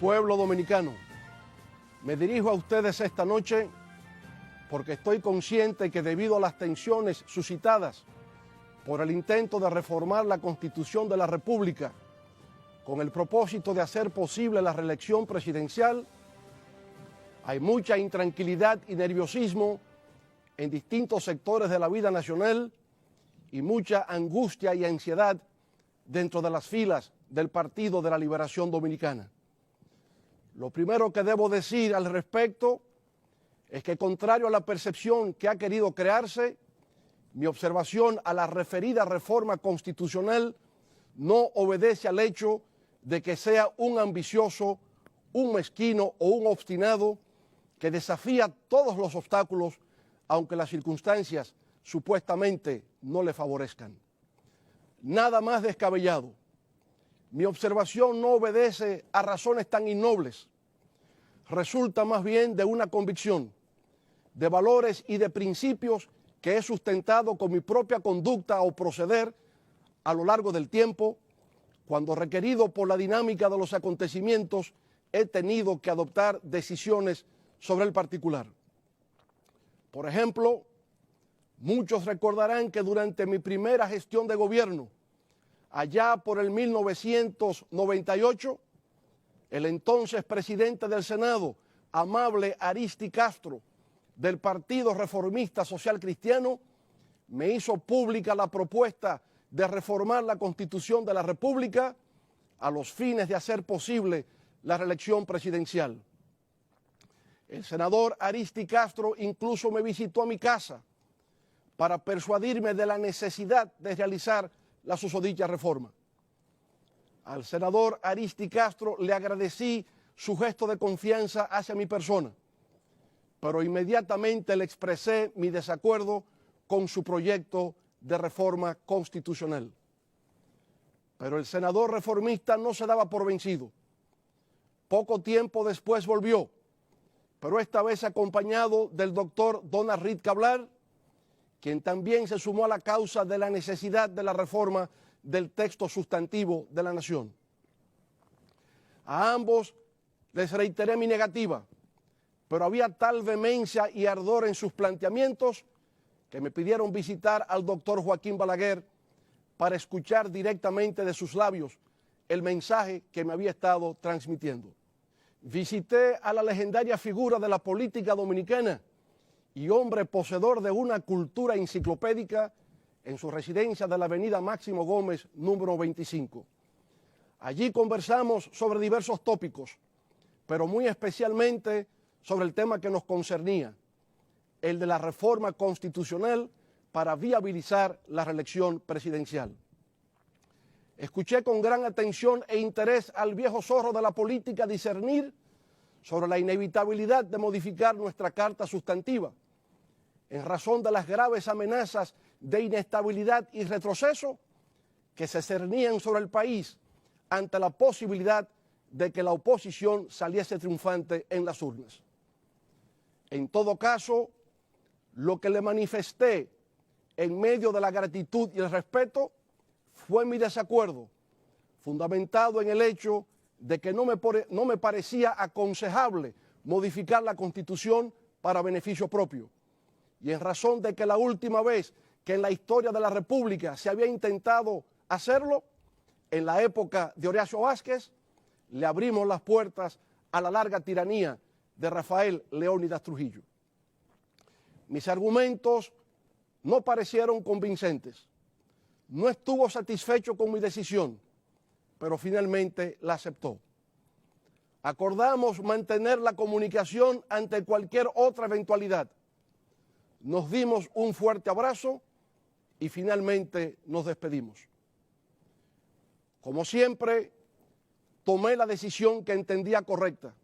Pueblo dominicano, me dirijo a ustedes esta noche porque estoy consciente que debido a las tensiones suscitadas por el intento de reformar la Constitución de la República con el propósito de hacer posible la reelección presidencial, hay mucha intranquilidad y nerviosismo en distintos sectores de la vida nacional y mucha angustia y ansiedad dentro de las filas del Partido de la Liberación Dominicana. Lo primero que debo decir al respecto es que, contrario a la percepción que ha querido crearse, mi observación a la referida reforma constitucional no obedece al hecho de que sea un ambicioso, un mezquino o un obstinado que desafía todos los obstáculos, aunque las circunstancias supuestamente no le favorezcan. Nada más descabellado. Mi observación no obedece a razones tan innobles. Resulta más bien de una convicción, de valores y de principios que he sustentado con mi propia conducta o proceder a lo largo del tiempo, cuando requerido por la dinámica de los acontecimientos he tenido que adoptar decisiones sobre el particular. Por ejemplo, muchos recordarán que durante mi primera gestión de gobierno, allá por el 1998, el entonces presidente del Senado, amable Aristi Castro, del Partido Reformista Social Cristiano, me hizo pública la propuesta de reformar la Constitución de la República a los fines de hacer posible la reelección presidencial. El senador Aristi Castro incluso me visitó a mi casa para persuadirme de la necesidad de realizar la susodicha reforma. Al senador Aristi Castro le agradecí su gesto de confianza hacia mi persona, pero inmediatamente le expresé mi desacuerdo con su proyecto de reforma constitucional. Pero el senador reformista no se daba por vencido. Poco tiempo después volvió, pero esta vez acompañado del doctor Donald Reed Cabral, quien también se sumó a la causa de la necesidad de la reforma del texto sustantivo de la nación. A ambos les reiteré mi negativa, pero había tal vehemencia y ardor en sus planteamientos que me pidieron visitar al doctor Joaquín Balaguer para escuchar directamente de sus labios el mensaje que me había estado transmitiendo. Visité a la legendaria figura de la política dominicana y hombre poseedor de una cultura enciclopédica en su residencia de la avenida Máximo Gómez, número 25. Allí conversamos sobre diversos tópicos, pero muy especialmente sobre el tema que nos concernía, el de la reforma constitucional para viabilizar la reelección presidencial. Escuché con gran atención e interés al viejo zorro de la política discernir sobre la inevitabilidad de modificar nuestra carta sustantiva, en razón de las graves amenazas de inestabilidad y retroceso que se cernían sobre el país ante la posibilidad de que la oposición saliese triunfante en las urnas. En todo caso, lo que le manifesté en medio de la gratitud y el respeto fue mi desacuerdo, fundamentado en el hecho de que no me parecía aconsejable modificar la Constitución para beneficio propio, y en razón de que la última vez que en la historia de la República se había intentado hacerlo, en la época de Horacio Vázquez, le abrimos las puertas a la larga tiranía de Rafael Leónidas Trujillo. Mis argumentos no parecieron convincentes. No estuvo satisfecho con mi decisión, pero finalmente la aceptó. Acordamos mantener la comunicación ante cualquier otra eventualidad. Nos dimos un fuerte abrazo y finalmente nos despedimos. Como siempre, tomé la decisión que entendía correcta,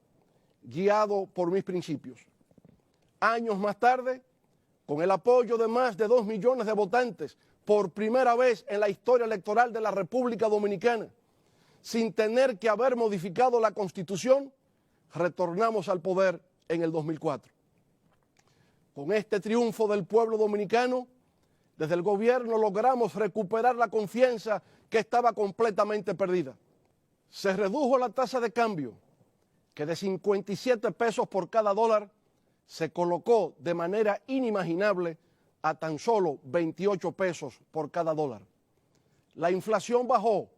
guiado por mis principios. Años más tarde, con el apoyo de más de 2 millones de votantes, por primera vez en la historia electoral de la República Dominicana, sin tener que haber modificado la Constitución, retornamos al poder en el 2004. Con este triunfo del pueblo dominicano, desde el gobierno logramos recuperar la confianza que estaba completamente perdida. Se redujo la tasa de cambio, que de 57 pesos por cada dólar se colocó de manera inimaginable a tan solo 28 pesos por cada dólar. La inflación bajó,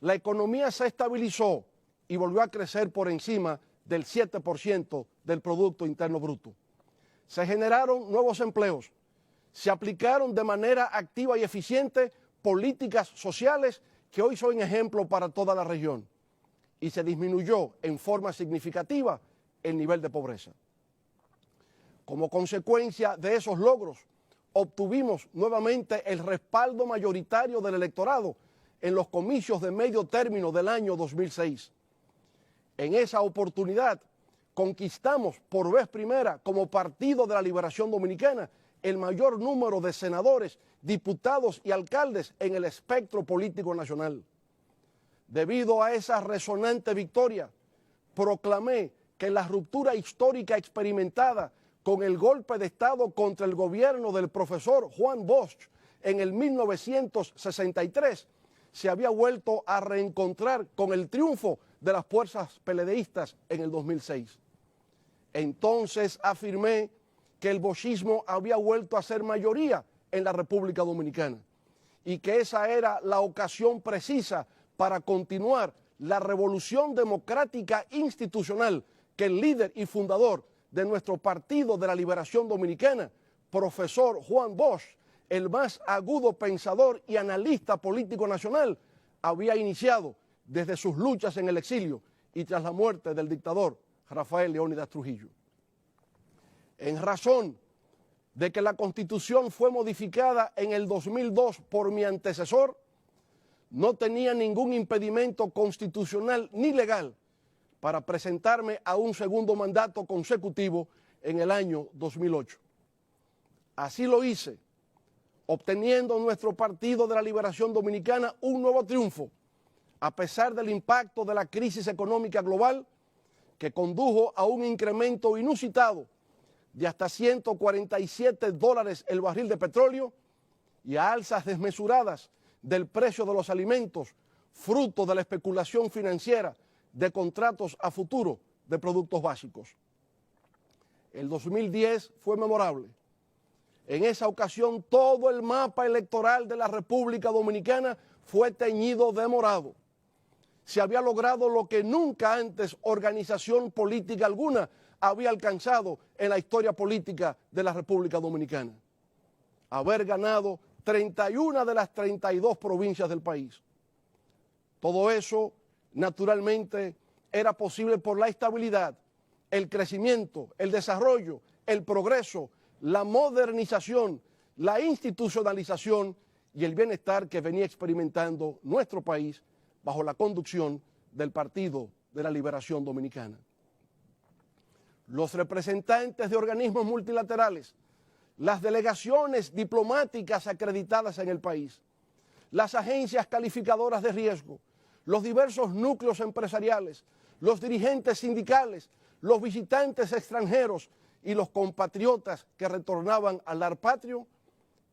la economía se estabilizó y volvió a crecer por encima del 7% del Producto Interno Bruto. Se generaron nuevos empleos, se aplicaron de manera activa y eficiente políticas sociales que hoy son ejemplo para toda la región y se disminuyó en forma significativa el nivel de pobreza. Como consecuencia de esos logros, obtuvimos nuevamente el respaldo mayoritario del electorado en los comicios de medio término del año 2006. En esa oportunidad conquistamos por vez primera como Partido de la Liberación Dominicana el mayor número de senadores, diputados y alcaldes en el espectro político nacional. Debido a esa resonante victoria, proclamé que la ruptura histórica experimentada con el golpe de Estado contra el gobierno del profesor Juan Bosch en el 1963 se había vuelto a reencontrar con el triunfo de las fuerzas peledeístas en el 2006. Entonces afirmé que el boschismo había vuelto a ser mayoría en la República Dominicana y que esa era la ocasión precisa para continuar la revolución democrática institucional que el líder y fundador de nuestro Partido de la Liberación Dominicana, profesor Juan Bosch, el más agudo pensador y analista político nacional, había iniciado desde sus luchas en el exilio y tras la muerte del dictador Rafael Leónidas Trujillo. En razón de que la Constitución fue modificada en el 2002 por mi antecesor, no tenía ningún impedimento constitucional ni legal para presentarme a un segundo mandato consecutivo en el año 2008. Así lo hice, obteniendo nuestro Partido de la Liberación Dominicana un nuevo triunfo, a pesar del impacto de la crisis económica global que condujo a un incremento inusitado de hasta $147 el barril de petróleo y a alzas desmesuradas del precio de los alimentos, fruto de la especulación financiera de contratos a futuro de productos básicos. El 2010 fue memorable. En esa ocasión todo el mapa electoral de la República Dominicana fue teñido de morado. Se había logrado lo que nunca antes organización política alguna había alcanzado en la historia política de la República Dominicana. Haber ganado 31 de las 32 provincias del país. Todo eso, naturalmente, era posible por la estabilidad, el crecimiento, el desarrollo, el progreso, la modernización, la institucionalización y el bienestar que venía experimentando nuestro país bajo la conducción del Partido de la Liberación Dominicana. Los representantes de organismos multilaterales, las delegaciones diplomáticas acreditadas en el país, las agencias calificadoras de riesgo, los diversos núcleos empresariales, los dirigentes sindicales, los visitantes extranjeros y los compatriotas que retornaban al lar patrio,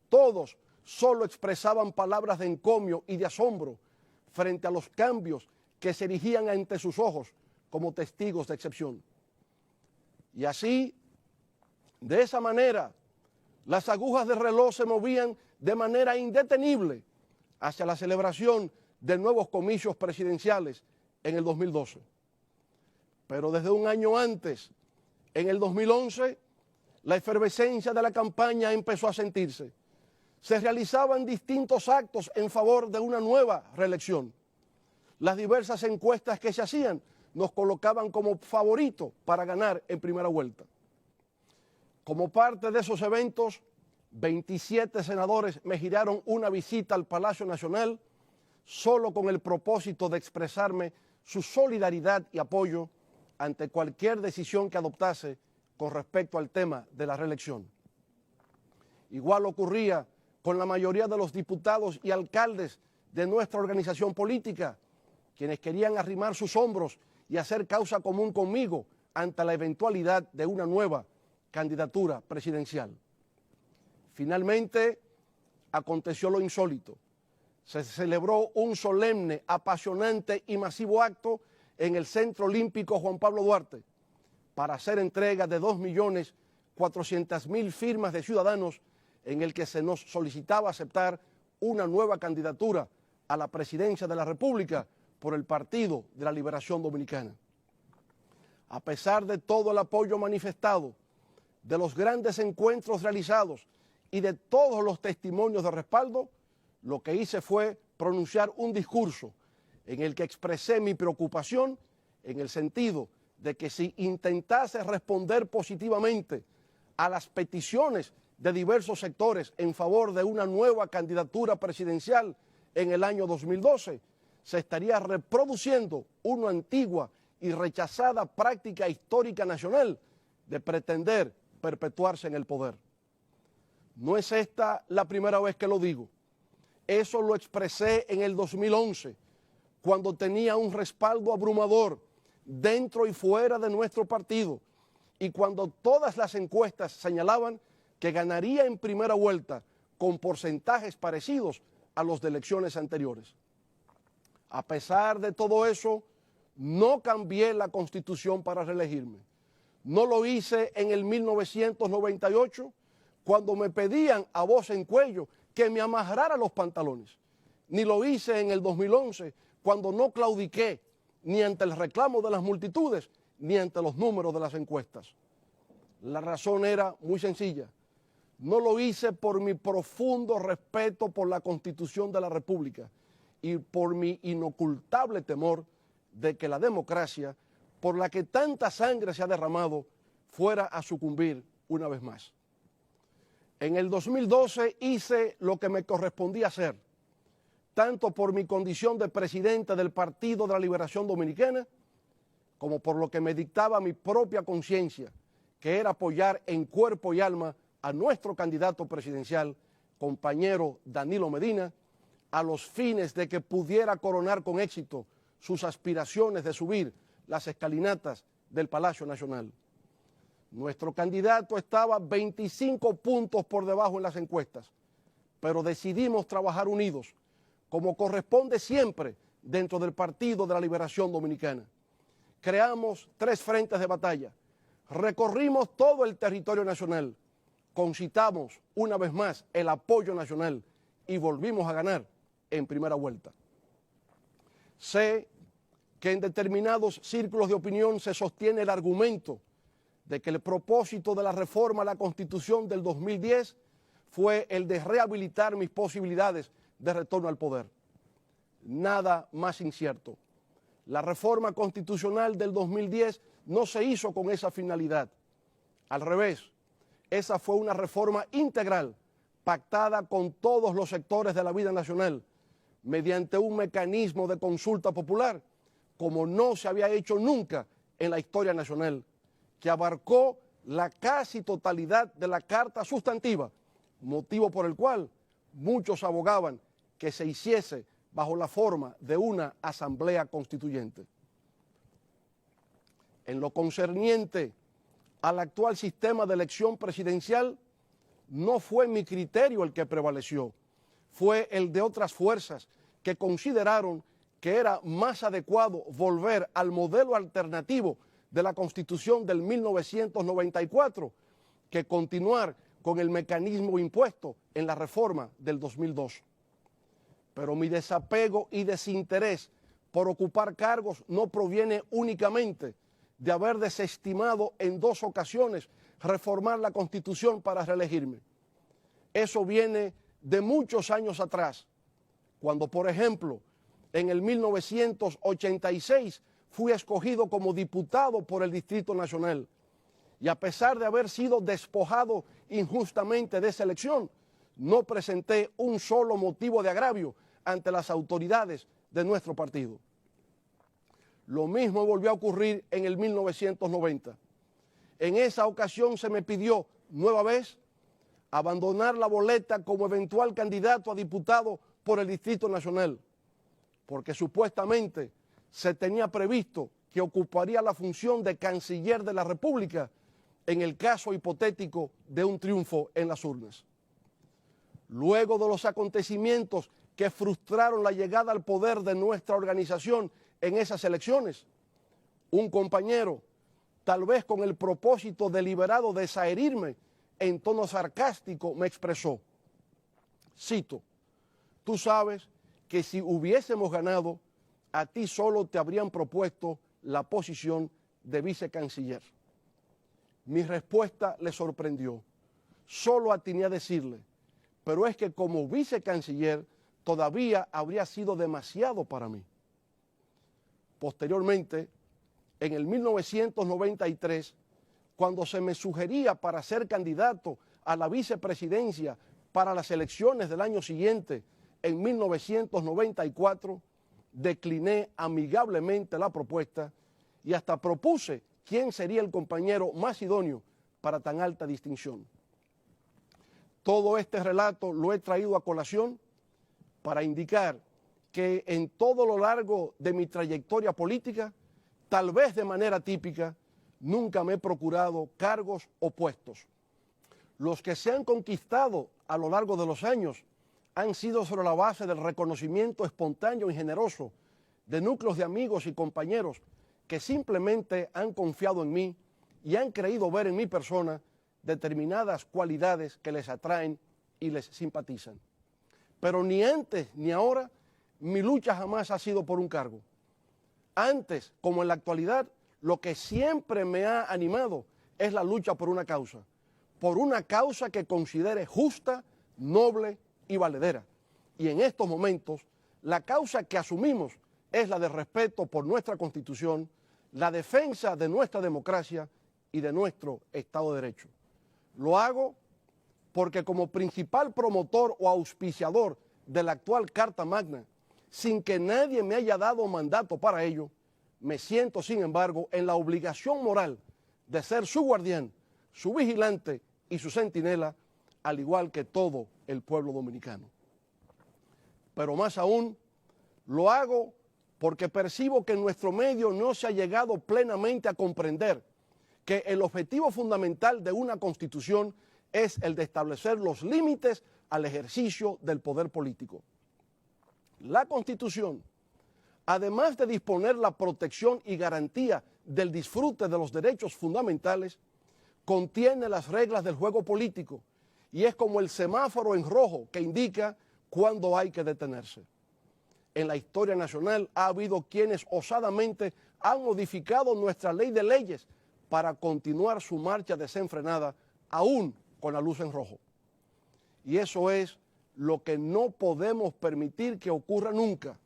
todos solo expresaban palabras de encomio y de asombro frente a los cambios que se erigían ante sus ojos como testigos de excepción. Y así, de esa manera, las agujas del reloj se movían de manera indetenible hacia la celebración de nuevos comicios presidenciales en el 2012. Pero desde un año antes, en el 2011, la efervescencia de la campaña empezó a sentirse. Se realizaban distintos actos en favor de una nueva reelección. Las diversas encuestas que se hacían nos colocaban como favorito para ganar en primera vuelta. Como parte de esos eventos, 27 senadores me giraron una visita al Palacio Nacional solo con el propósito de expresarme su solidaridad y apoyo ante cualquier decisión que adoptase con respecto al tema de la reelección. Igual ocurría con la mayoría de los diputados y alcaldes de nuestra organización política, quienes querían arrimar sus hombros y hacer causa común conmigo ante la eventualidad de una nueva candidatura presidencial. Finalmente, aconteció lo insólito. Se celebró un solemne, apasionante y masivo acto en el Centro Olímpico Juan Pablo Duarte para hacer entrega de 2.400.000 firmas de ciudadanos en el que se nos solicitaba aceptar una nueva candidatura a la presidencia de la República por el Partido de la Liberación Dominicana. A pesar de todo el apoyo manifestado, de los grandes encuentros realizados y de todos los testimonios de respaldo, lo que hice fue pronunciar un discurso en el que expresé mi preocupación en el sentido de que si intentase responder positivamente a las peticiones de diversos sectores en favor de una nueva candidatura presidencial en el año 2012, se estaría reproduciendo una antigua y rechazada práctica histórica nacional de pretender perpetuarse en el poder. No es esta la primera vez que lo digo. Eso lo expresé en el 2011, cuando tenía un respaldo abrumador dentro y fuera de nuestro partido y cuando todas las encuestas señalaban que ganaría en primera vuelta con porcentajes parecidos a los de elecciones anteriores. A pesar de todo eso, no cambié la Constitución para reelegirme. No lo hice en el 1998, cuando me pedían a voz en cuello que me amarrara los pantalones. Ni lo hice en el 2011, cuando no claudiqué ni ante el reclamo de las multitudes, ni ante los números de las encuestas. La razón era muy sencilla. No lo hice por mi profundo respeto por la Constitución de la República y por mi inocultable temor de que la democracia, por la que tanta sangre se ha derramado, fuera a sucumbir una vez más. En el 2012 hice lo que me correspondía hacer, tanto por mi condición de presidente del Partido de la Liberación Dominicana, como por lo que me dictaba mi propia conciencia, que era apoyar en cuerpo y alma a nuestro candidato presidencial, compañero Danilo Medina, a los fines de que pudiera coronar con éxito sus aspiraciones de subir las escalinatas del Palacio Nacional. Nuestro candidato estaba 25 puntos por debajo en las encuestas, pero decidimos trabajar unidos, como corresponde siempre dentro del Partido de la Liberación Dominicana. Creamos 3 frentes de batalla, recorrimos todo el territorio nacional, concitamos una vez más el apoyo nacional y volvimos a ganar en primera vuelta. Sé que en determinados círculos de opinión se sostiene el argumento de que el propósito de la reforma a la Constitución del 2010 fue el de rehabilitar mis posibilidades de retorno al poder. Nada más incierto. La reforma constitucional del 2010 no se hizo con esa finalidad. Al revés, esa fue una reforma integral, pactada con todos los sectores de la vida nacional, mediante un mecanismo de consulta popular, como no se había hecho nunca en la historia nacional, que abarcó la casi totalidad de la Carta Sustantiva, motivo por el cual muchos abogaban que se hiciese bajo la forma de una asamblea constituyente. En lo concerniente al actual sistema de elección presidencial, no fue mi criterio el que prevaleció, fue el de otras fuerzas que consideraron que era más adecuado volver al modelo alternativo de la Constitución del 1994 que continuar con el mecanismo impuesto en la reforma del 2002. Pero mi desapego y desinterés por ocupar cargos no proviene únicamente de haber desestimado en 2 ocasiones reformar la Constitución para reelegirme. Eso viene de muchos años atrás, cuando, por ejemplo, en el 1986 fui escogido como diputado por el Distrito Nacional y a pesar de haber sido despojado injustamente de esa elección, no presenté un solo motivo de agravio ante las autoridades de nuestro partido. Lo mismo volvió a ocurrir en el 1990. En esa ocasión se me pidió, nueva vez, abandonar la boleta como eventual candidato a diputado por el Distrito Nacional, porque supuestamente se tenía previsto que ocuparía la función de canciller de la República en el caso hipotético de un triunfo en las urnas. Luego de los acontecimientos que frustraron la llegada al poder de nuestra organización en esas elecciones, Un compañero, tal vez con el propósito deliberado de desherirme, en tono sarcástico me expresó, cito, tú sabes que si hubiésemos ganado, a ti solo te habrían propuesto la posición de vicecanciller. Mi respuesta le sorprendió. Solo atiné a decirle, pero es que como vicecanciller todavía habría sido demasiado para mí. Posteriormente, en el 1993, cuando se me sugería para ser candidato a la vicepresidencia para las elecciones del año siguiente, en 1994, decliné amigablemente la propuesta y hasta propuse quién sería el compañero más idóneo para tan alta distinción. Todo este relato lo he traído a colación para indicar que en todo lo largo de mi trayectoria política, tal vez de manera típica, nunca me he procurado cargos o puestos. Los que se han conquistado a lo largo de los años han sido sobre la base del reconocimiento espontáneo y generoso de núcleos de amigos y compañeros que simplemente han confiado en mí y han creído ver en mi persona determinadas cualidades que les atraen y les simpatizan. Pero ni antes ni ahora mi lucha jamás ha sido por un cargo. Antes, como en la actualidad, lo que siempre me ha animado es la lucha por una causa que considere justa, noble y valedera. Y en estos momentos, la causa que asumimos es la de respeto por nuestra Constitución, la defensa de nuestra democracia y de nuestro Estado de Derecho. Lo hago porque como principal promotor o auspiciador de la actual Carta Magna, sin que nadie me haya dado mandato para ello, me siento, sin embargo, en la obligación moral de ser su guardián, su vigilante y su centinela, al igual que todo el pueblo dominicano. Pero más aún, lo hago porque percibo que en nuestro medio no se ha llegado plenamente a comprender que el objetivo fundamental de una Constitución es el de establecer los límites al ejercicio del poder político. La Constitución, además de disponer la protección y garantía del disfrute de los derechos fundamentales, contiene las reglas del juego político y es como el semáforo en rojo que indica cuándo hay que detenerse. En la historia nacional ha habido quienes osadamente han modificado nuestra ley de leyes para continuar su marcha desenfrenada, aún con la luz en rojo. Y eso es lo que no podemos permitir que ocurra nunca.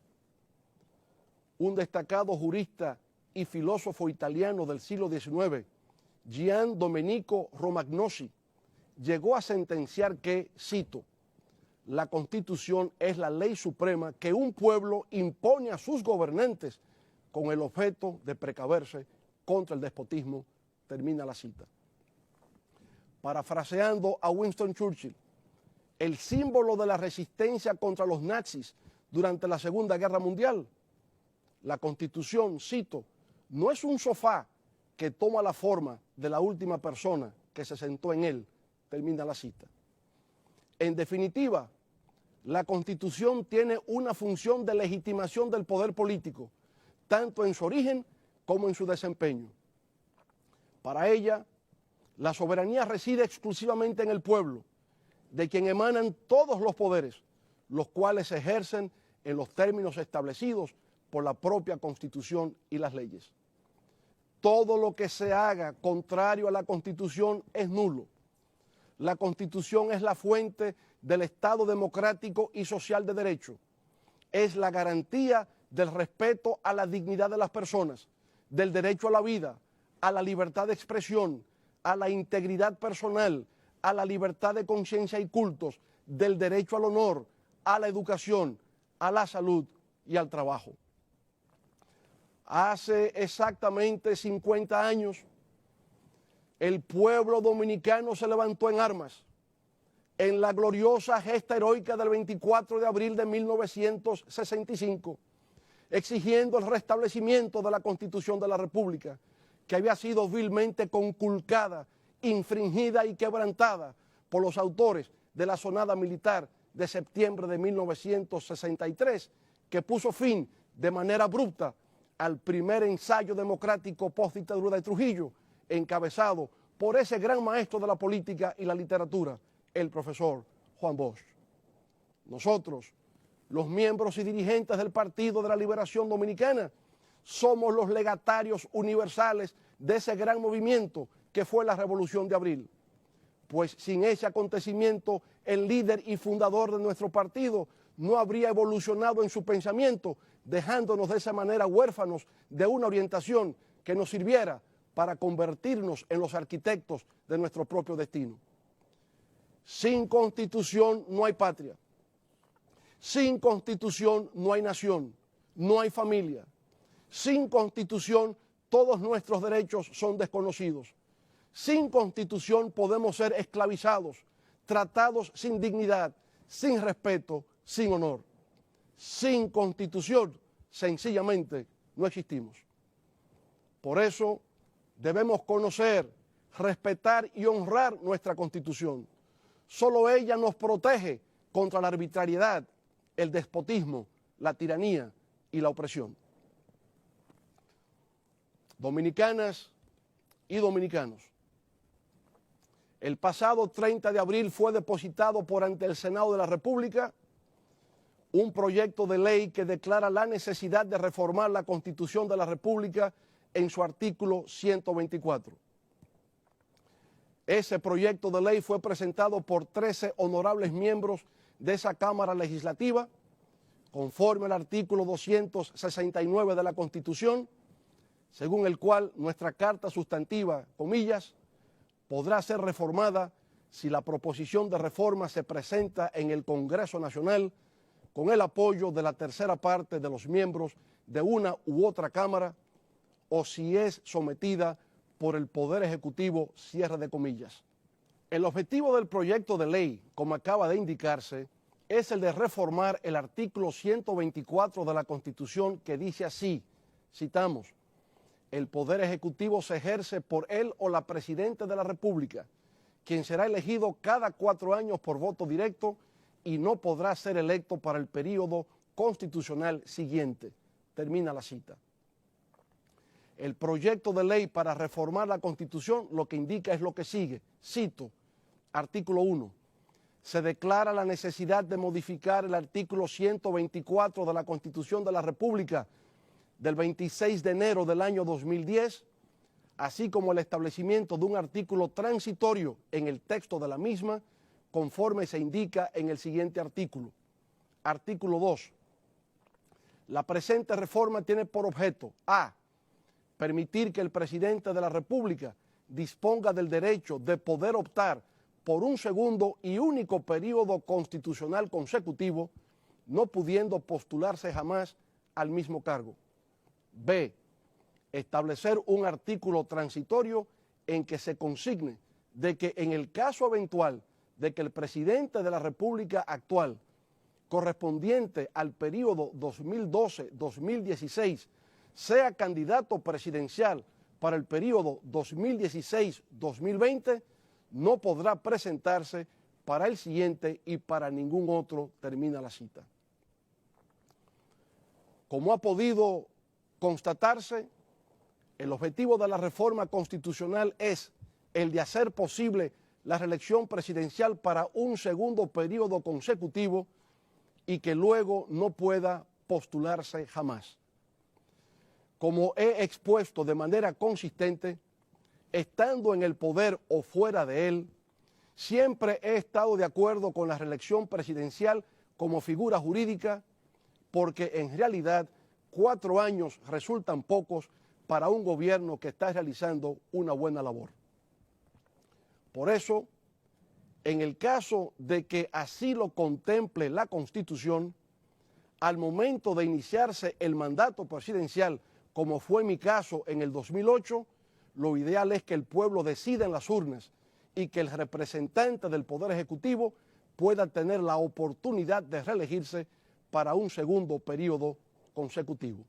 Un destacado jurista y filósofo italiano del siglo XIX, Gian Domenico Romagnosi, llegó a sentenciar que, cito, la Constitución es la ley suprema que un pueblo impone a sus gobernantes con el objeto de precaverse contra el despotismo, termina la cita. Parafraseando a Winston Churchill, el símbolo de la resistencia contra los nazis durante la Segunda Guerra Mundial, la Constitución, cito, no es un sofá que toma la forma de la última persona que se sentó en él, termina la cita. En definitiva, la Constitución tiene una función de legitimación del poder político, tanto en su origen como en su desempeño. Para ella, la soberanía reside exclusivamente en el pueblo, de quien emanan todos los poderes, los cuales se ejercen en los términos establecidos por la propia Constitución y las leyes. Todo lo que se haga contrario a la Constitución es nulo. La Constitución es la fuente del Estado democrático y social de derecho. Es la garantía del respeto a la dignidad de las personas, del derecho a la vida, a la libertad de expresión, a la integridad personal, a la libertad de conciencia y cultos, del derecho al honor, a la educación, a la salud y al trabajo. Hace exactamente 50 años, el pueblo dominicano se levantó en armas en la gloriosa gesta heroica del 24 de abril de 1965, exigiendo el restablecimiento de la Constitución de la República, que había sido vilmente conculcada, infringida y quebrantada por los autores de la sonada militar de septiembre de 1963, que puso fin de manera abrupta al primer ensayo democrático post-dictadura de Trujillo, encabezado por ese gran maestro de la política y la literatura, el profesor Juan Bosch. Nosotros, los miembros y dirigentes del Partido de la Liberación Dominicana, somos los legatarios universales de ese gran movimiento que fue la Revolución de Abril. Pues sin ese acontecimiento, el líder y fundador de nuestro partido no habría evolucionado en su pensamiento, dejándonos de esa manera huérfanos de una orientación que nos sirviera para convertirnos en los arquitectos de nuestro propio destino. Sin constitución no hay patria. Sin constitución no hay nación, no hay familia. Sin constitución todos nuestros derechos son desconocidos. Sin constitución podemos ser esclavizados, tratados sin dignidad, sin respeto, sin honor. Sin constitución, sencillamente, no existimos. Por eso debemos conocer, respetar y honrar nuestra constitución. Solo ella nos protege contra la arbitrariedad, el despotismo, la tiranía y la opresión. Dominicanas y dominicanos, el pasado 30 de abril fue depositado por ante el Senado de la República un proyecto de ley que declara la necesidad de reformar la Constitución de la República en su artículo 124. Ese proyecto de ley fue presentado por 13 honorables miembros de esa Cámara Legislativa, conforme al artículo 269 de la Constitución, según el cual nuestra Carta Sustantiva, comillas, podrá ser reformada si la proposición de reforma se presenta en el Congreso Nacional con el apoyo de la tercera parte de los miembros de una u otra Cámara o si es sometida por el Poder Ejecutivo, cierre de comillas. El objetivo del proyecto de ley, como acaba de indicarse, es el de reformar el artículo 124 de la Constitución que dice así, citamos, el Poder Ejecutivo se ejerce por él o la Presidenta de la República, quien será elegido cada 4 años por voto directo y no podrá ser electo para el período constitucional siguiente. Termina la cita. El proyecto de ley para reformar la Constitución lo que indica es lo que sigue. Cito, artículo 1. Se declara la necesidad de modificar el artículo 124 de la Constitución de la República del 26 de enero del año 2010, así como el establecimiento de un artículo transitorio en el texto de la misma, conforme se indica en el siguiente artículo. Artículo 2. La presente reforma tiene por objeto a. Permitir que el presidente de la República disponga del derecho de poder optar por un segundo y único periodo constitucional consecutivo, no pudiendo postularse jamás al mismo cargo. B. Establecer un artículo transitorio en que se consigne de que en el caso eventual de que el presidente de la República actual, correspondiente al periodo 2012-2016, sea candidato presidencial para el periodo 2016-2020, no podrá presentarse para el siguiente y para ningún otro, termina la cita. Como ha podido constatarse, el objetivo de la reforma constitucional es el de hacer posible la reelección presidencial para un segundo periodo consecutivo y que luego no pueda postularse jamás. Como he expuesto de manera consistente, estando en el poder o fuera de él, siempre he estado de acuerdo con la reelección presidencial como figura jurídica, porque en realidad 4 años resultan pocos para un gobierno que está realizando una buena labor. Por eso, en el caso de que así lo contemple la Constitución, al momento de iniciarse el mandato presidencial, como fue mi caso en el 2008, lo ideal es que el pueblo decida en las urnas y que el representante del Poder Ejecutivo pueda tener la oportunidad de reelegirse para un segundo periodo consecutivo.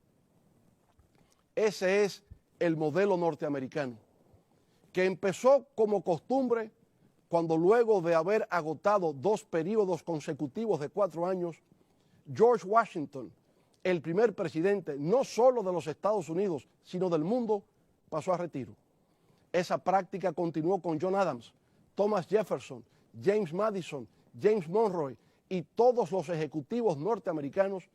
Ese es el modelo norteamericano, que empezó como costumbre cuando luego de haber agotado 2 periodos consecutivos de 4 años, George Washington, el primer presidente no solo de los Estados Unidos, sino del mundo, pasó a retiro. Esa práctica continuó con John Adams, Thomas Jefferson, James Madison, James Monroe y todos los ejecutivos norteamericanos,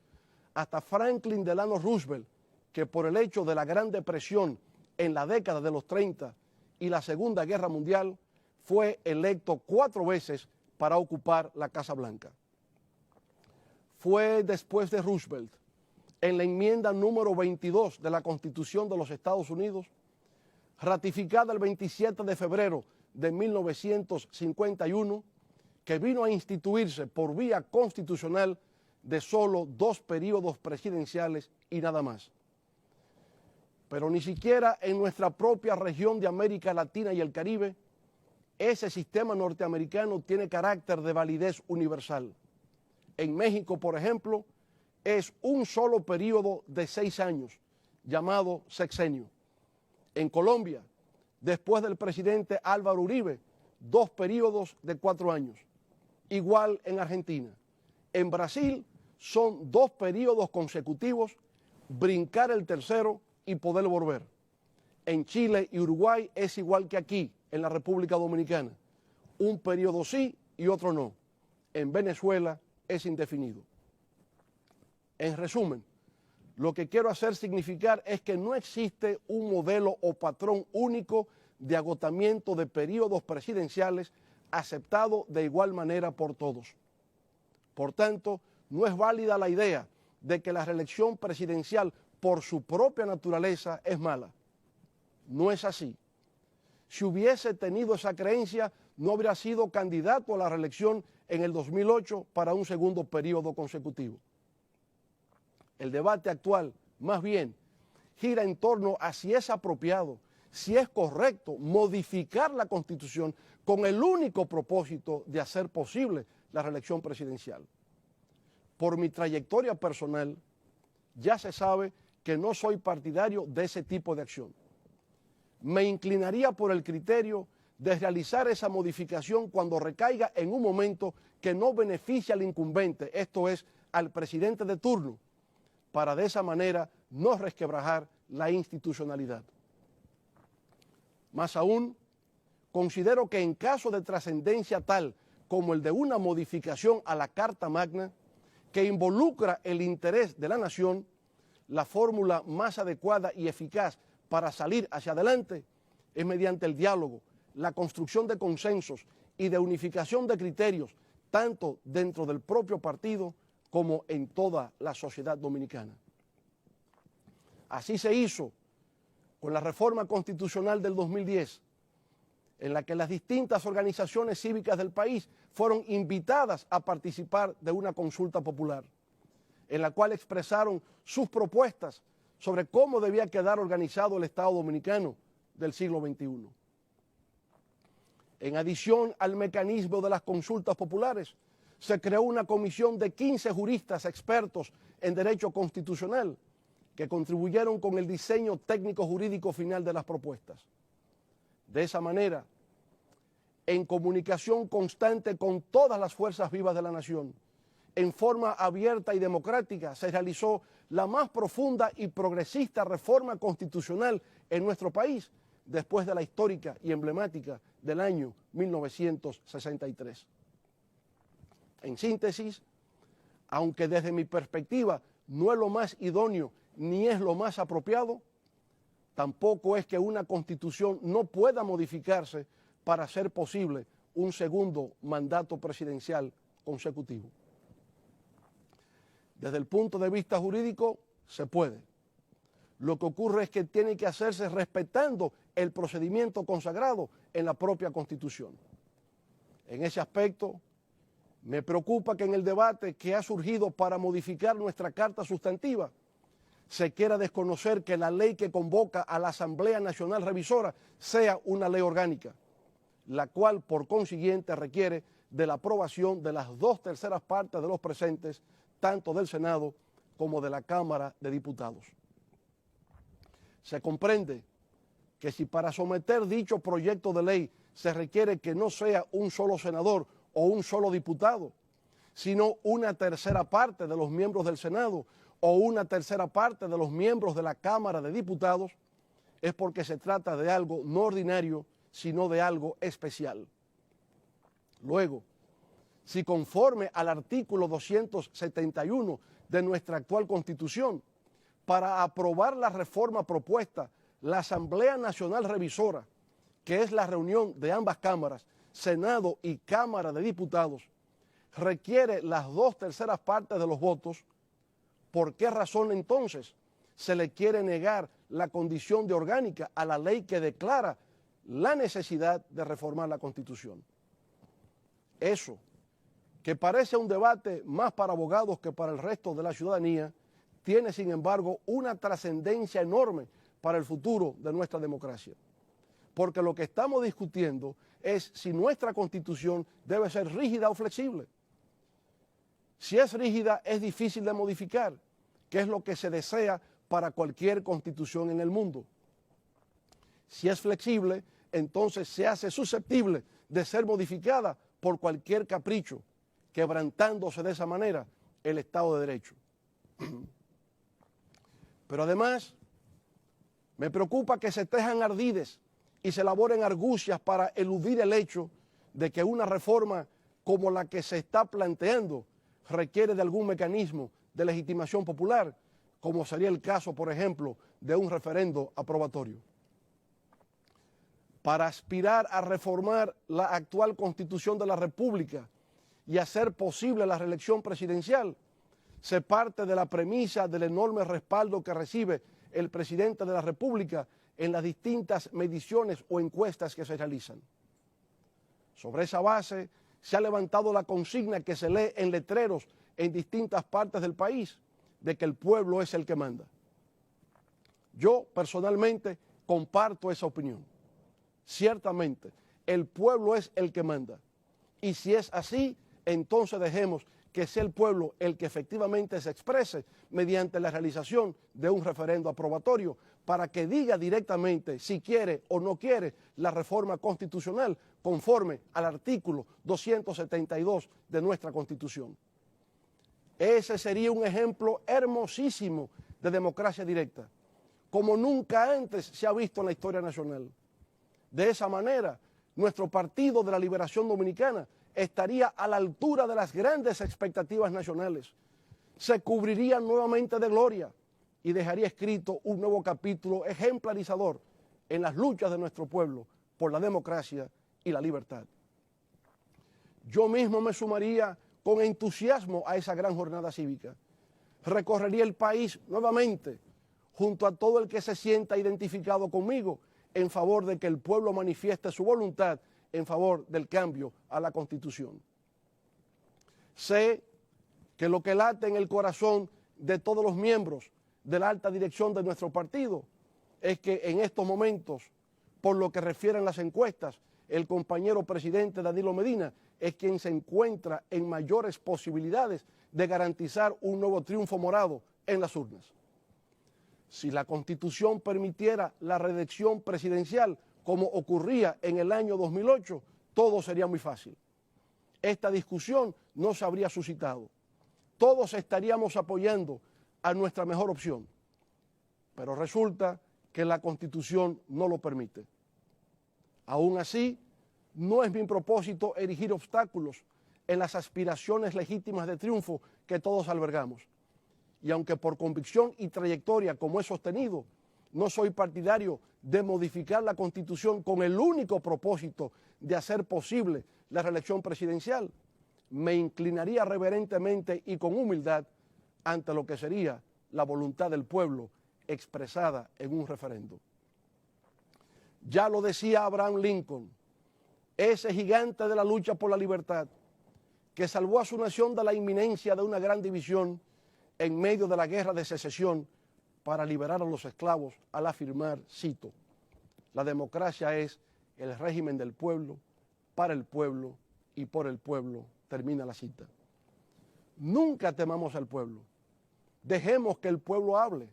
hasta Franklin Delano Roosevelt, que por el hecho de la Gran Depresión en la década de los 30 y la Segunda Guerra Mundial, fue electo 4 veces para ocupar la Casa Blanca. Fue después de Roosevelt, en la enmienda número 22 de la Constitución de los Estados Unidos, ratificada el 27 de febrero de 1951, que vino a instituirse por vía constitucional de solo 2 períodos presidenciales y nada más. Pero ni siquiera en nuestra propia región de América Latina y el Caribe, ese sistema norteamericano tiene carácter de validez universal. En México, por ejemplo, es un solo periodo de 6 años, llamado sexenio. En Colombia, después del presidente Álvaro Uribe, 2 períodos de 4 años. Igual en Argentina. En Brasil son 2 períodos consecutivos, brincar el tercero y poder volver. En Chile y Uruguay es igual que aquí, en la República Dominicana. Un periodo sí y otro no. En Venezuela es indefinido. En resumen, lo que quiero hacer significar es que no existe un modelo o patrón único de agotamiento de periodos presidenciales aceptado de igual manera por todos. Por tanto, no es válida la idea de que la reelección presidencial por su propia naturaleza es mala. No es así. Si hubiese tenido esa creencia, no habría sido candidato a la reelección en el 2008 para un segundo periodo consecutivo. El debate actual, más bien, gira en torno a si es apropiado, si es correcto modificar la Constitución con el único propósito de hacer posible la reelección presidencial. Por mi trayectoria personal, ya se sabe que no soy partidario de ese tipo de acción. Me inclinaría por el criterio de realizar esa modificación cuando recaiga en un momento que no beneficie al incumbente, esto es, al presidente de turno, para de esa manera no resquebrajar la institucionalidad. Más aún, considero que en caso de trascendencia tal como el de una modificación a la Carta Magna, que involucra el interés de la nación, la fórmula más adecuada y eficaz para salir hacia adelante es mediante el diálogo, la construcción de consensos y de unificación de criterios, tanto dentro del propio partido como en toda la sociedad dominicana. Así se hizo con la reforma constitucional del 2010, en la que las distintas organizaciones cívicas del país fueron invitadas a participar de una consulta popular, en la cual expresaron sus propuestas sobre cómo debía quedar organizado el Estado dominicano del siglo XXI. En adición al mecanismo de las consultas populares, se creó una comisión de 15 juristas expertos en derecho constitucional que contribuyeron con el diseño técnico jurídico final de las propuestas. De esa manera, en comunicación constante con todas las fuerzas vivas de la nación, en forma abierta y democrática, se realizó la más profunda y progresista reforma constitucional en nuestro país después de la histórica y emblemática del año 1963. En síntesis, aunque desde mi perspectiva no es lo más idóneo ni es lo más apropiado, tampoco es que una constitución no pueda modificarse para hacer posible un segundo mandato presidencial consecutivo. Desde el punto de vista jurídico, se puede. Lo que ocurre es que tiene que hacerse respetando el procedimiento consagrado en la propia Constitución. En ese aspecto, me preocupa que en el debate que ha surgido para modificar nuestra Carta Sustantiva, se quiera desconocer que la ley que convoca a la Asamblea Nacional Revisora sea una ley orgánica, la cual por consiguiente requiere de la aprobación de las 2/3 partes de los presentes, tanto del Senado como de la Cámara de Diputados. Se comprende que si para someter dicho proyecto de ley se requiere que no sea un solo senador o un solo diputado, sino una 1/3 parte de los miembros del Senado o una tercera parte de los miembros de la Cámara de Diputados, es porque se trata de algo no ordinario, sino de algo especial. Luego, si conforme al artículo 271 de nuestra actual Constitución, para aprobar la reforma propuesta, la Asamblea Nacional Revisora, que es la reunión de ambas cámaras, Senado y Cámara de Diputados, requiere las 2/3 partes de los votos, ¿por qué razón entonces se le quiere negar la condición de orgánica a la ley que declara la necesidad de reformar la Constitución? Eso, que parece un debate más para abogados que para el resto de la ciudadanía, tiene sin embargo una trascendencia enorme para el futuro de nuestra democracia. Porque lo que estamos discutiendo es si nuestra Constitución debe ser rígida o flexible. Si es rígida, es difícil de modificar, que es lo que se desea para cualquier constitución en el mundo. Si es flexible, entonces se hace susceptible de ser modificada por cualquier capricho, quebrantándose de esa manera el Estado de Derecho. Pero además, me preocupa que se tejan ardides y se elaboren argucias para eludir el hecho de que una reforma como la que se está planteando requiere de algún mecanismo de legitimación popular, como sería el caso, por ejemplo, de un referendo aprobatorio. Para aspirar a reformar la actual Constitución de la República y hacer posible la reelección presidencial, se parte de la premisa del enorme respaldo que recibe el presidente de la República en las distintas mediciones o encuestas que se realizan. Sobre esa base, se ha levantado la consigna que se lee en letreros en distintas partes del país, de que el pueblo es el que manda. Yo, personalmente, comparto esa opinión. Ciertamente, el pueblo es el que manda. Y si es así, entonces dejemos que sea el pueblo el que efectivamente se exprese mediante la realización de un referendo aprobatorio para que diga directamente si quiere o no quiere la reforma constitucional conforme al artículo 272 de nuestra Constitución. Ese sería un ejemplo hermosísimo de democracia directa, como nunca antes se ha visto en la historia nacional. De esa manera, nuestro Partido de la Liberación Dominicana estaría a la altura de las grandes expectativas nacionales, se cubriría nuevamente de gloria y dejaría escrito un nuevo capítulo ejemplarizador en las luchas de nuestro pueblo por la democracia y la libertad. Yo mismo me sumaría con entusiasmo a esa gran jornada cívica. Recorrería el país nuevamente junto a todo el que se sienta identificado conmigo en favor de que el pueblo manifieste su voluntad en favor del cambio a la Constitución. Sé que lo que late en el corazón de todos los miembros de la alta dirección de nuestro partido es que en estos momentos, por lo que refieren las encuestas, el compañero presidente Danilo Medina es quien se encuentra en mayores posibilidades de garantizar un nuevo triunfo morado en las urnas. Si la Constitución permitiera la reelección presidencial, como ocurría en el año 2008, todo sería muy fácil. Esta discusión no se habría suscitado. Todos estaríamos apoyando a nuestra mejor opción, pero resulta que la Constitución no lo permite. Aún así, no es mi propósito erigir obstáculos en las aspiraciones legítimas de triunfo que todos albergamos. Y aunque por convicción y trayectoria, como he sostenido, no soy partidario de modificar la Constitución con el único propósito de hacer posible la reelección presidencial, me inclinaría reverentemente y con humildad ante lo que sería la voluntad del pueblo expresada en un referendo. Ya lo decía Abraham Lincoln, ese gigante de la lucha por la libertad, que salvó a su nación de la inminencia de una gran división en medio de la guerra de secesión para liberar a los esclavos al afirmar, cito, la democracia es el régimen del pueblo, para el pueblo y por el pueblo, termina la cita. Nunca temamos al pueblo, dejemos que el pueblo hable,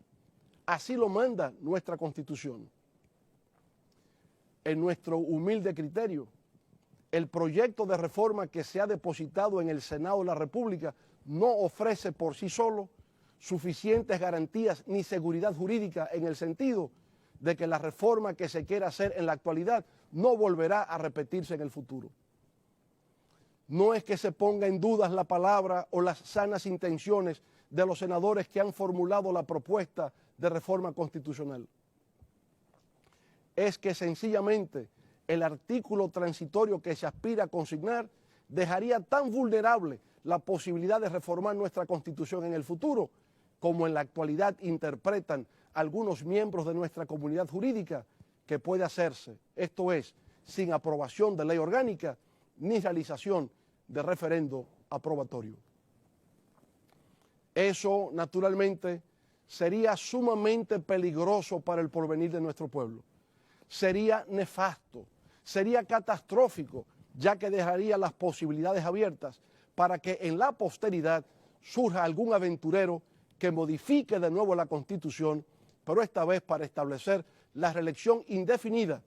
así lo manda nuestra Constitución. En nuestro humilde criterio, el proyecto de reforma que se ha depositado en el Senado de la República no ofrece por sí solo suficientes garantías ni seguridad jurídica en el sentido de que la reforma que se quiera hacer en la actualidad no volverá a repetirse en el futuro. No es que se ponga en duda la palabra o las sanas intenciones de los senadores que han formulado la propuesta de reforma constitucional. Es que sencillamente el artículo transitorio que se aspira a consignar dejaría tan vulnerable la posibilidad de reformar nuestra Constitución en el futuro, como en la actualidad interpretan algunos miembros de nuestra comunidad jurídica, que puede hacerse, esto es, sin aprobación de ley orgánica ni realización de referendo aprobatorio. Eso, naturalmente, sería sumamente peligroso para el porvenir de nuestro pueblo. Sería nefasto, sería catastrófico, ya que dejaría las posibilidades abiertas para que en la posteridad surja algún aventurero que modifique de nuevo la Constitución, pero esta vez para establecer la reelección indefinida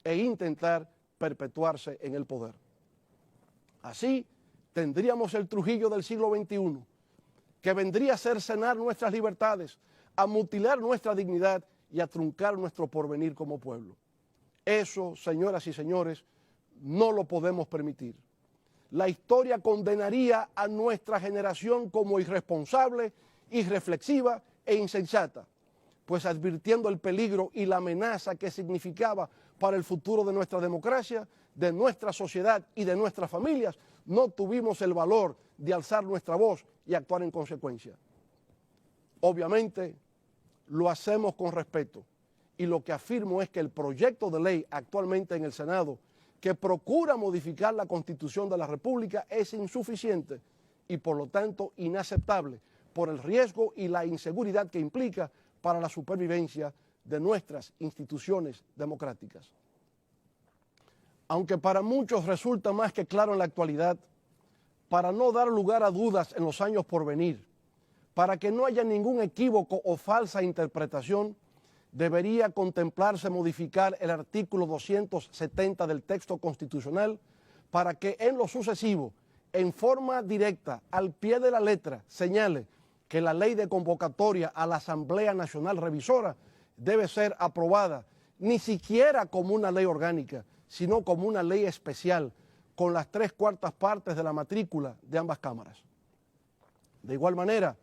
e intentar perpetuarse en el poder. Así tendríamos el Trujillo del siglo XXI, que vendría a cercenar nuestras libertades, a mutilar nuestra dignidad y a truncar nuestro porvenir como pueblo. Eso, señoras y señores, no lo podemos permitir. La historia condenaría a nuestra generación como irresponsable, irreflexiva e insensata, pues advirtiendo el peligro y la amenaza que significaba para el futuro de nuestra democracia, de nuestra sociedad y de nuestras familias, no tuvimos el valor de alzar nuestra voz y actuar en consecuencia. Obviamente, lo hacemos con respeto y lo que afirmo es que el proyecto de ley actualmente en el Senado que procura modificar la Constitución de la República es insuficiente y por lo tanto inaceptable por el riesgo y la inseguridad que implica para la supervivencia de nuestras instituciones democráticas. Aunque para muchos resulta más que claro en la actualidad, para no dar lugar a dudas en los años por venir, para que no haya ningún equívoco o falsa interpretación, debería contemplarse modificar el artículo 270 del texto constitucional para que en lo sucesivo, en forma directa, al pie de la letra, señale que la ley de convocatoria a la Asamblea Nacional Revisora debe ser aprobada ni siquiera como una ley orgánica, sino como una ley especial, con las 3/4 partes de la matrícula de ambas cámaras. De igual manera,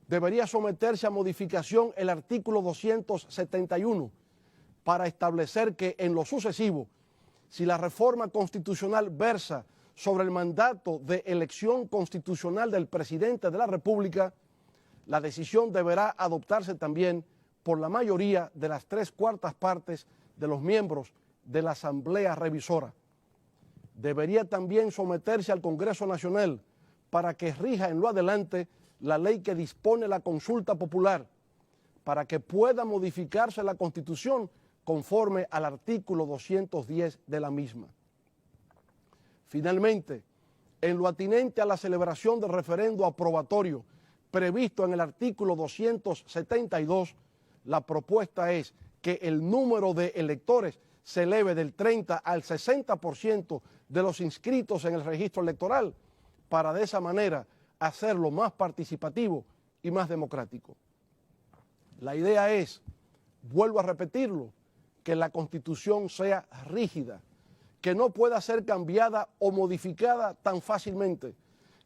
debería someterse a modificación el artículo 271 para establecer que en lo sucesivo, si la reforma constitucional versa sobre el mandato de elección constitucional del presidente de la República, la decisión deberá adoptarse también por la mayoría de las 3/4 partes de los miembros de la Asamblea Revisora. Debería también someterse al Congreso Nacional para que rija en lo adelante la ley que dispone la consulta popular, para que pueda modificarse la Constitución conforme al artículo 210 de la misma. Finalmente, en lo atinente a la celebración del referendo aprobatorio previsto en el artículo 272, la propuesta es que el número de electores se eleve del 30 al 60% de los inscritos en el registro electoral, para de esa manera hacerlo más participativo y más democrático. La idea es, vuelvo a repetirlo, que la Constitución sea rígida, que no pueda ser cambiada o modificada tan fácilmente,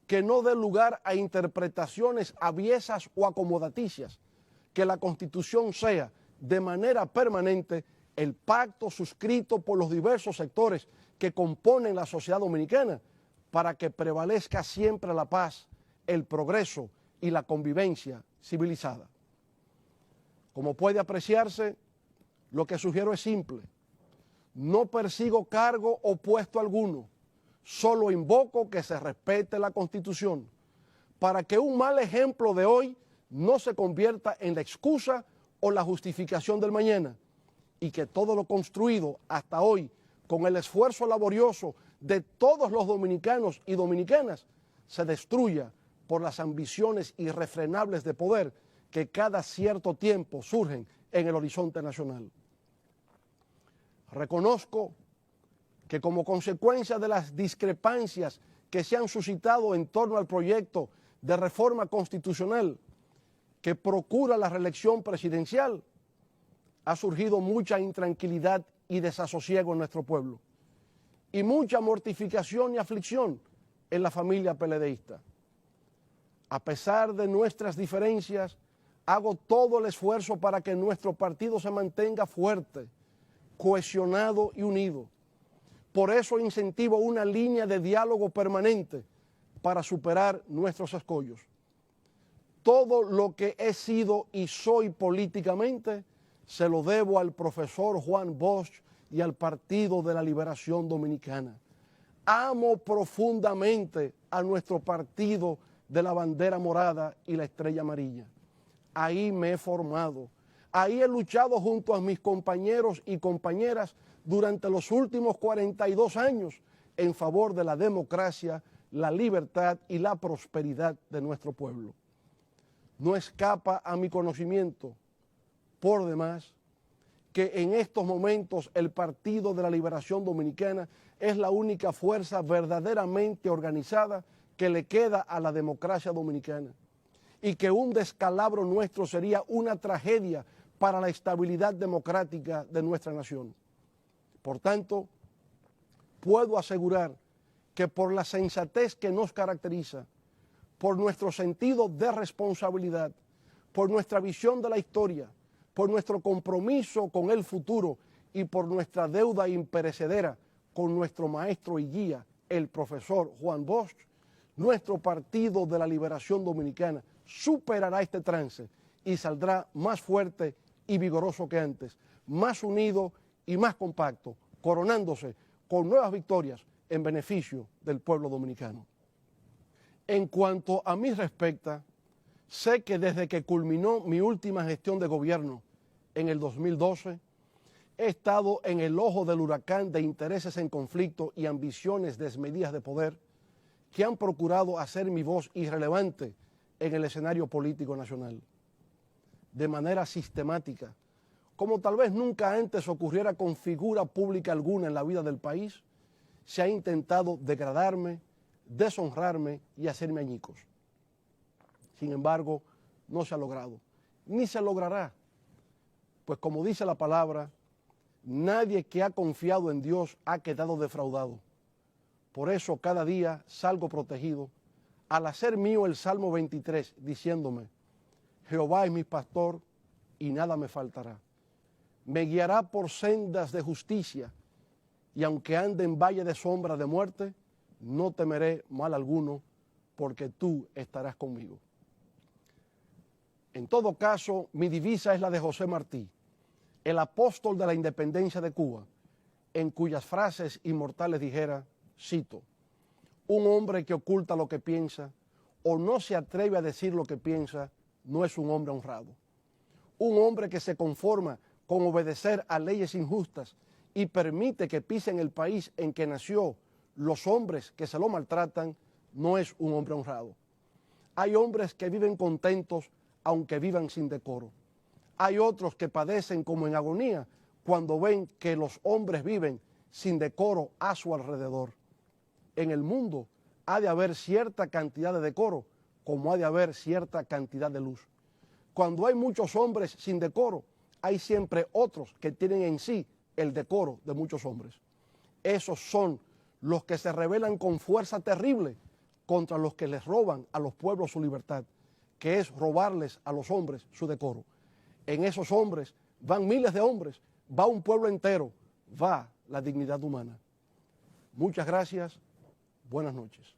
que no dé lugar a interpretaciones aviesas o acomodaticias, que la Constitución sea de manera permanente el pacto suscrito por los diversos sectores que componen la sociedad dominicana para que prevalezca siempre la paz, el progreso y la convivencia civilizada. Como puede apreciarse, lo que sugiero es simple. No persigo cargo o puesto alguno, solo invoco que se respete la Constitución para que un mal ejemplo de hoy no se convierta en la excusa o la justificación del mañana y que todo lo construido hasta hoy con el esfuerzo laborioso de todos los dominicanos y dominicanas se destruya por las ambiciones irrefrenables de poder que cada cierto tiempo surgen en el horizonte nacional. Reconozco que como consecuencia de las discrepancias que se han suscitado en torno al proyecto de reforma constitucional, que procura la reelección presidencial, ha surgido mucha intranquilidad y desasosiego en nuestro pueblo y mucha mortificación y aflicción en la familia PLDista. A pesar de nuestras diferencias, hago todo el esfuerzo para que nuestro partido se mantenga fuerte, cohesionado y unido. Por eso incentivo una línea de diálogo permanente para superar nuestros escollos. Todo lo que he sido y soy políticamente se lo debo al profesor Juan Bosch y al Partido de la Liberación Dominicana. Amo profundamente a nuestro partido de la bandera morada y la estrella amarilla. Ahí me he formado, ahí he luchado junto a mis compañeros y compañeras durante los últimos 42 años en favor de la democracia, la libertad y la prosperidad de nuestro pueblo. No escapa a mi conocimiento, por demás, que en estos momentos el Partido de la Liberación Dominicana es la única fuerza verdaderamente organizada que le queda a la democracia dominicana y que un descalabro nuestro sería una tragedia para la estabilidad democrática de nuestra nación. Por tanto, puedo asegurar que por la sensatez que nos caracteriza, por nuestro sentido de responsabilidad, por nuestra visión de la historia, por nuestro compromiso con el futuro y por nuestra deuda imperecedera con nuestro maestro y guía, el profesor Juan Bosch, nuestro Partido de la Liberación Dominicana superará este trance y saldrá más fuerte y vigoroso que antes, más unido y más compacto, coronándose con nuevas victorias en beneficio del pueblo dominicano. En cuanto a mí respecta, sé que desde que culminó mi última gestión de gobierno en el 2012, he estado en el ojo del huracán de intereses en conflicto y ambiciones desmedidas de poder que han procurado hacer mi voz irrelevante en el escenario político nacional. De manera sistemática, como tal vez nunca antes ocurriera con figura pública alguna en la vida del país, se ha intentado degradarme, deshonrarme y hacerme añicos. Sin embargo, no se ha logrado, ni se logrará, pues como dice la palabra, nadie que ha confiado en Dios ha quedado defraudado. Por eso cada día salgo protegido al hacer mío el Salmo 23, diciéndome, Jehová es mi pastor y nada me faltará. Me guiará por sendas de justicia y aunque ande en valle de sombra de muerte, no temeré mal alguno, porque tú estarás conmigo. En todo caso, mi divisa es la de José Martí, el apóstol de la independencia de Cuba, en cuyas frases inmortales dijera, cito, un hombre que oculta lo que piensa o no se atreve a decir lo que piensa, no es un hombre honrado. Un hombre que se conforma con obedecer a leyes injustas y permite que pisen el país en que nació los hombres que se lo maltratan, no es un hombre honrado. Hay hombres que viven contentos aunque vivan sin decoro. Hay otros que padecen como en agonía cuando ven que los hombres viven sin decoro a su alrededor. En el mundo ha de haber cierta cantidad de decoro, como ha de haber cierta cantidad de luz. Cuando hay muchos hombres sin decoro, hay siempre otros que tienen en sí el decoro de muchos hombres. Esos son los que se rebelan con fuerza terrible contra los que les roban a los pueblos su libertad, que es robarles a los hombres su decoro. En esos hombres van miles de hombres, va un pueblo entero, va la dignidad humana. Muchas gracias, buenas noches.